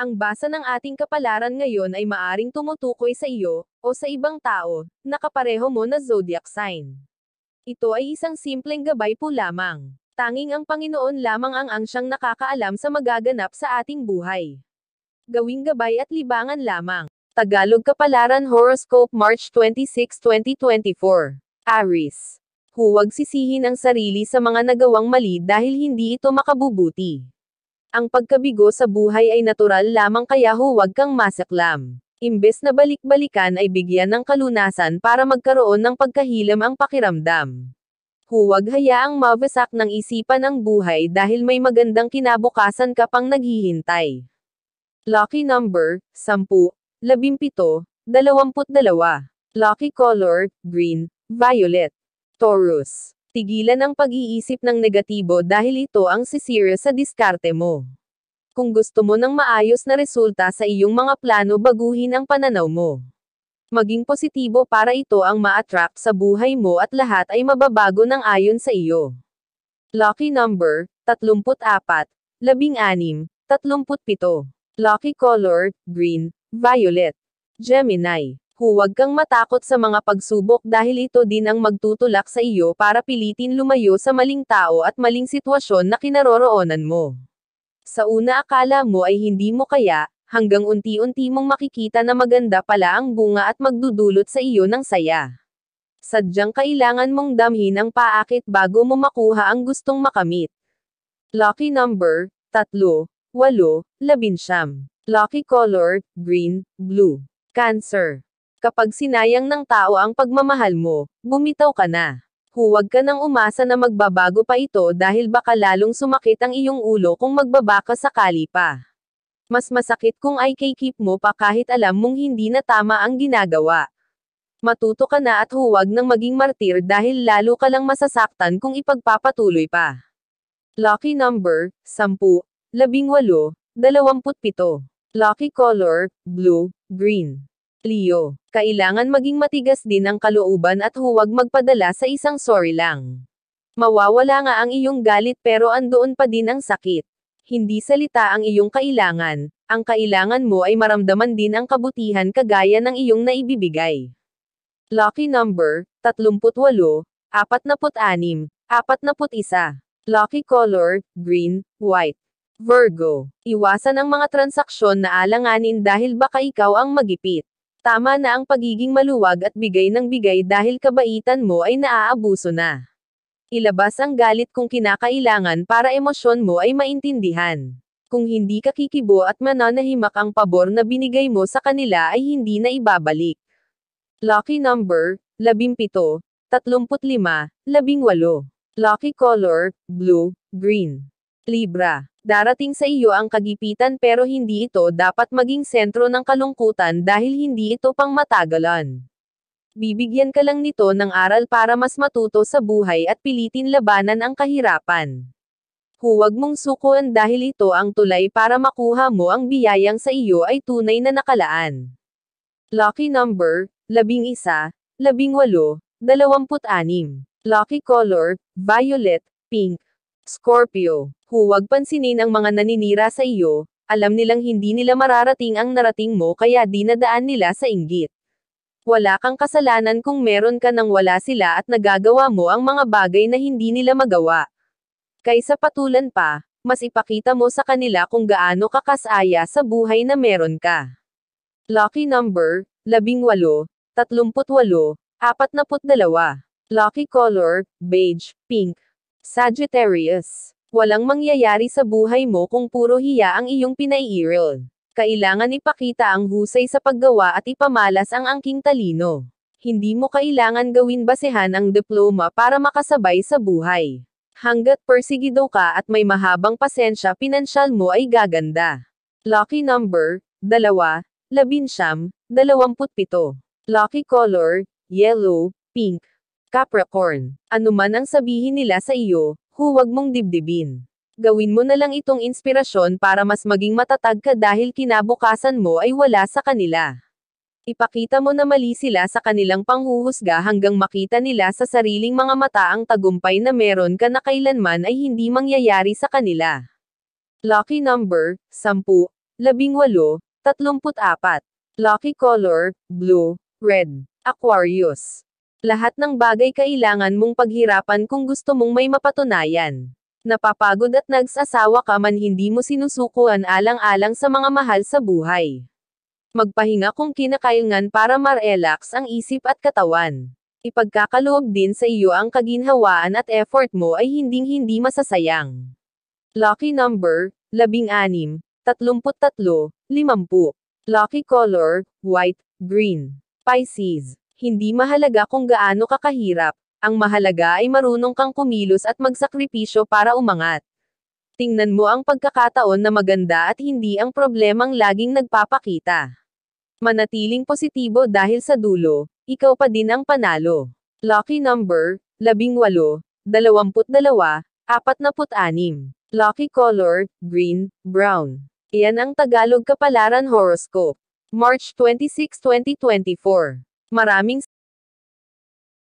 Ang basa ng ating kapalaran ngayon ay maaring tumutukoy sa iyo, o sa ibang tao, na kapareho mo na zodiac sign. Ito ay isang simpleng gabay po lamang. Tanging ang Panginoon lamang ang siyang nakakaalam sa magaganap sa ating buhay. Gawing gabay at libangan lamang. Tagalog Kapalaran Horoscope March 26, 2024. Aries. Huwag sisihin ang sarili sa mga nagawang mali dahil hindi ito makabubuti. Ang pagkabigo sa buhay ay natural lamang kaya huwag kang masaklam. Imbes na balik-balikan ay bigyan ng kalunasan para magkaroon ng pagkahilam ang pakiramdam. Huwag hayaang mawasak ng isipan ang buhay dahil may magandang kinabukasan ka pang naghihintay. Lucky number, 10, 17, 22. Lucky color, green, violet. Taurus. Tigilan ang pag-iisip ng negatibo dahil ito ang sisira sa diskarte mo. Kung gusto mo ng maayos na resulta sa iyong mga plano, baguhin ang pananaw mo. Maging positibo para ito ang ma-attract sa buhay mo at lahat ay mababago ng ayon sa iyo. Lucky number, 34, 16, 37. Lucky color, green, violet. Gemini. Huwag kang matakot sa mga pagsubok dahil ito din ang magtutulak sa iyo para pilitin lumayo sa maling tao at maling sitwasyon na kinaroroonan mo. Sa una akala mo ay hindi mo kaya, hanggang unti-unti mong makikita na maganda pala ang bunga at magdudulot sa iyo ng saya. Sadyang kailangan mong damhin ang paakit bago mo makuha ang gustong makamit. Lucky number, 3, 8, 11. Lucky color, green, blue. Cancer. Kapag sinayang ng tao ang pagmamahal mo, bumitaw ka na. Huwag ka nang umasa na magbabago pa ito dahil baka lalong sumakit ang iyong ulo kung magbabaka sakali pa. Mas masakit kung ay keep mo pa kahit alam mong hindi na tama ang ginagawa. Matuto ka na at huwag nang maging martir dahil lalo ka lang masasaktan kung ipagpapatuloy pa. Lucky number, 10, 18, 27. Lucky color, blue, green. Leo. Kailangan maging matigas din ang kalooban at huwag magpadala sa isang sorry lang. Mawawala nga ang iyong galit pero andoon pa din ang sakit. Hindi salita ang iyong kailangan, ang kailangan mo ay maramdaman din ang kabutihan kagaya ng iyong naibibigay. Lucky number, 38, 46, 41. Lucky color, green, white. Virgo. Iwasan ang mga transaksyon na alanganin dahil baka ikaw ang magipit. Tama na ang pagiging maluwag at bigay ng bigay dahil kabaitan mo ay naaabuso na. Ilabas ang galit kung kinakailangan para emosyon mo ay maintindihan. Kung hindi ka kikibo at mananahimak, ang pabor na binigay mo sa kanila ay hindi na ibabalik. Lucky number, 17, 35, 18. Lucky color, blue, green. Libra. Darating sa iyo ang kagipitan pero hindi ito dapat maging sentro ng kalungkutan dahil hindi ito pang matagalan. Bibigyan ka lang nito ng aral para mas matuto sa buhay at pilitin labanan ang kahirapan. Huwag mong sukuan dahil ito ang tulay para makuha mo ang biyayang sa iyo ay tunay na nakalaan. Lucky number, 11, 18, 26. Lucky color, violet, pink. Scorpio. Huwag pansinin ang mga naninira sa iyo, alam nilang hindi nila mararating ang narating mo kaya dinadaan nila sa inggit. Wala kang kasalanan kung meron ka nang wala sila at nagagawa mo ang mga bagay na hindi nila magawa. Kaysa patulan pa, mas ipakita mo sa kanila kung gaano ka kasaya sa buhay na meron ka. Lucky number, 18, 38, 42. Lucky color, beige, pink. Sagittarius. Walang mangyayari sa buhay mo kung puro hiya ang iyong pinaiiral. Kailangan ipakita ang husay sa paggawa at ipamalas ang angking talino. Hindi mo kailangan gawin basehan ang diploma para makasabay sa buhay. Hanggat persigido ka at may mahabang pasensya, pinansyal mo ay gaganda. Lucky number, 2, 11, 27. Lucky color, yellow, pink. Capricorn. Ano man ang sabihin nila sa iyo, huwag mong dibdibin. Gawin mo na lang itong inspirasyon para mas maging matatag ka dahil kinabukasan mo ay wala sa kanila. Ipakita mo na mali sila sa kanilang panghuhusga hanggang makita nila sa sariling mga mata ang tagumpay na meron ka na kailanman ay hindi mangyayari sa kanila. Lucky number, 10, 18, 34. Lucky color, blue, red. Aquarius. Lahat ng bagay kailangan mong paghirapan kung gusto mong may mapatunayan. Napapagod at nagsasawa ka man hindi mo sinusukuan alang-alang sa mga mahal sa buhay. Magpahinga kung kinakailangan para ma-relax ang isip at katawan. Ipagkakaloob din sa iyo ang kaginhawaan at effort mo ay hinding-hindi masasayang. Lucky number, 16, 33, 50. Lucky color, white, green. Pisces. Hindi mahalaga kung gaano ka kahirap. Ang mahalaga ay marunong kang kumilos at magsakripisyo para umangat. Tingnan mo ang pagkakataon na maganda at hindi ang problemang laging nagpapakita. Manatiling positibo dahil sa dulo, ikaw pa din ang panalo. Lucky number, 18, 22, 46. Lucky color, green, brown. Iyan ang Tagalog Kapalaran Horoscope. March 26, 2024. Maraming